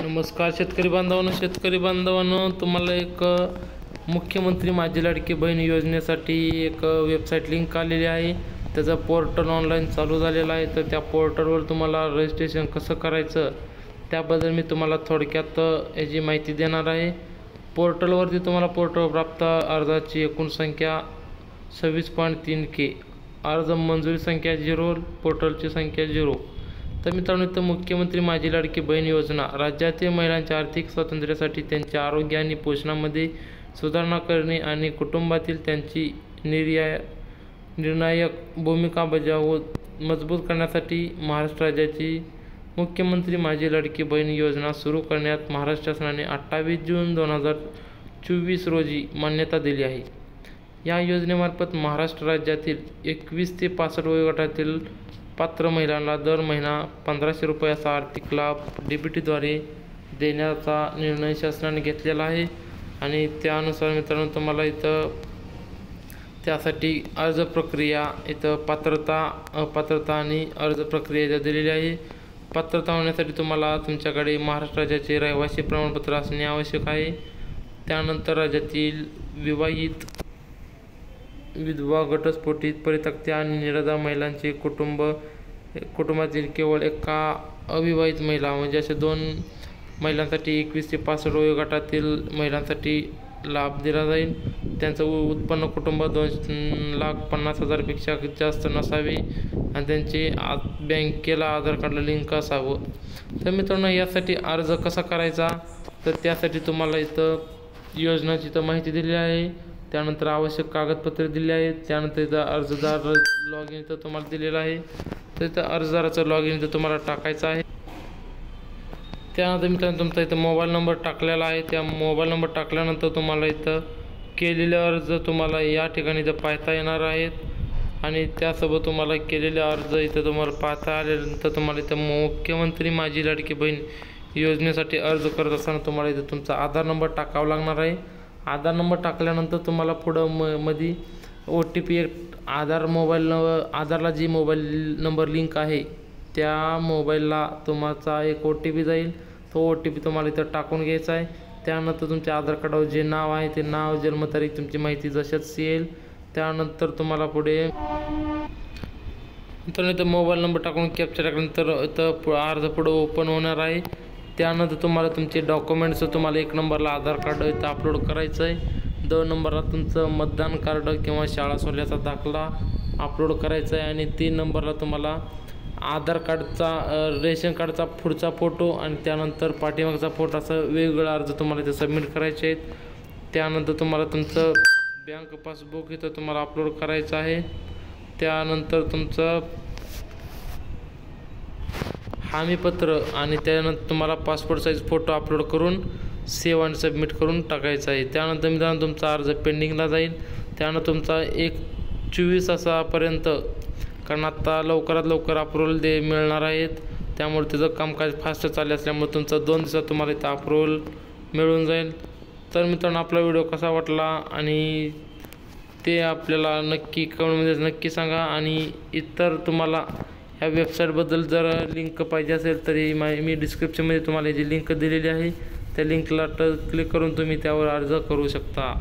नमस्कार शेतकरी बांधवांनो, तुम्हाला एक मुख्यमंत्री माझी लाडकी बहीण योजनेसाठी एक वेबसाईट लिंक आलेली आहे। त्याचा पोर्टल ऑनलाईन चालू झालेला आहे। तर त्या पोर्टलवर तुम्हाला रजिस्ट्रेशन कसं करायचं त्याबद्दल मी तुम्हाला थोडक्यात याची माहिती देणार आहे। पोर्टलवरती तुम्हाला पोर्टल प्राप्त अर्जाची एकूण संख्या 26.3K, अर्ज मंजुरी संख्या 0, पोर्टलची संख्या 0। तर मित्रांनो, इथं मुख्यमंत्री माझी लाडकी बहीण योजना राज्यातील महिलांच्या आर्थिक स्वातंत्र्यासाठी, त्यांच्या आरोग्य आणि पोषणामध्ये सुधारणा करणे आणि कुटुंबातील त्यांची निर्णायक भूमिका मजबूत करण्यासाठी महाराष्ट्र राज्याची मुख्यमंत्री माझी लाडकी बहीण योजना सुरू करण्यात महाराष्ट्र शासनाने 28 जून 2024 रोजी मान्यता दिली आहे। या योजनेमार्फत महाराष्ट्र राज्यातील 21 ते 65 वयोगटातील पात्र महिलांना दर महिना 1500 रुपयाचा आर्थिक लाभ DBTद्वारे देण्याचा निर्णय शासनाने घेतलेला आहे। आणि त्यानुसार मित्रांनो, तुम्हाला इथं त्यासाठी अर्ज प्रक्रिया, इथं पात्रता, अपात्रता आणि अर्ज प्रक्रिया इथं दिलेली आहे। पात्रता होण्यासाठी तुम्हाला तुमच्याकडे महाराष्ट्र राज्याचे रहिवासी प्रमाणपत्र असणे आवश्यक आहे। त्यानंतर राज्यातील विवाहित, विधवा, घटस्फोटित, परित्यक्त्या आणि निराधार महिलांचे कुटुंबातील केवळ एका अविवाहित महिला, म्हणजे असे 2 महिलांसाठी 21 ते 65 वयोगटातील महिलांसाठी लाभ दिला जाईल। त्यांचं उत्पन्न कुटुंब 2,50,000 पेक्षा जास्त नसावे आणि त्यांचे बँकेला आधार कार्डला लिंक असावं। तर मित्रांनो, यासाठी अर्ज कसा करायचा, तर त्यासाठी तुम्हाला इथं योजनेची तर माहिती दिली आहे। त्यानंतर आवश्यक कागदपत्रे दिली आहेत। त्यानंतर इथं अर्जदार लॉग इन इथं तुम्हाला दिलेलं आहे। तर इथं अर्जदाराचं लॉग इन इथं तुम्हाला टाकायचं आहे। त्यानंतर मित्रांनो, तुमचा इथं मोबाईल नंबर टाकलेला आहे। त्या मोबाईल नंबर टाकल्यानंतर तुम्हाला इथं केलेले अर्ज तुम्हाला या ठिकाणी इथं पाहता येणार आहेत। आणि त्यासोबत तुम्हाला केलेले अर्ज इथं तुम्हाला पाहता आल्यानंतर तुम्हाला इथं मुख्यमंत्री माझी लाडकी बहीण योजनेसाठी अर्ज करत असताना तुम्हाला इथं तुमचा आधार नंबर टाकावा लागणार आहे। आधार नंबर टाकल्यानंतर तुम्हाला पुढं मध्ये OTP, आधारला जी मोबाईल नंबर लिंक आहे त्या मोबाईलला तुमचा एक OTP जाईल। तो OTP तुम्हाला इथं टाकून घ्यायचा आहे। त्यानंतर तुमच्या आधार कार्डावर जे नाव आहे ते नाव, जन्मतारीख, तुमची माहिती जशाच येईल। त्यानंतर तुम्हाला पुढे इथं मोबाईल नंबर टाकून कॅप्चर टाकल्यानंतर इथं अर्ज पुढं ओपन होणार आहे। त्यानंतर तुम्हाला तुमचे डॉक्युमेंट्स, तुम्हाला 1 नंबरला आधार कार्ड इथं अपलोड करायचं आहे। 2 नंबरला तुमचं मतदान कार्ड किंवा शाळा सोडल्याचा दाखला अपलोड करायचा आहे। आणि 3 नंबरला तुम्हाला आधार कार्डचा, रेशन कार्डचा पुढचा फोटो आणि त्यानंतर पाठीमागचा फोटो, असं वेगवेगळा अर्ज तुम्हाला इथं सबमिट करायचे आहेत। त्यानंतर तुम्हाला तुमचं बँक पासबुक इथं तुम्हाला अपलोड करायचं आहे। त्यानंतर तुमचं हमीपत्र आणि त्यानंतर तुम्हाला पासपोर्ट साईज फोटो अपलोड करून सेव्ह आणि सबमिट करून टाकायचं आहे। त्यानंतर मित्रांनो, तुमचा अर्ज पेंडिंगला जाईल। त्यानंतर तुमचा 24 तासापर्यंत, कारण आत्ता लवकरात लवकर अप्रूव्हल मिळणार आहेत, त्यामुळे त्याचं कामकाज फास्ट चालले असल्यामुळे तुमचा 2 दिवसात तुम्हाला इथं अप्रूव्हल मिळून जाईल। तर मित्रांनो, आपला व्हिडिओ कसा वाटला आणि ते आपल्याला नक्की कमेंटमध्ये नक्की सांगा। आणि इतर तुम्हाला ह्या वेबसाईटबद्दल जर लिंक पाहिजे असेल तरी मी डिस्क्रिप्शनमध्ये तुम्हाला जी लिंक दिलेली आहे त्या लिंकला क्लिक करून तुम्ही त्यावर अर्ज करू शकता।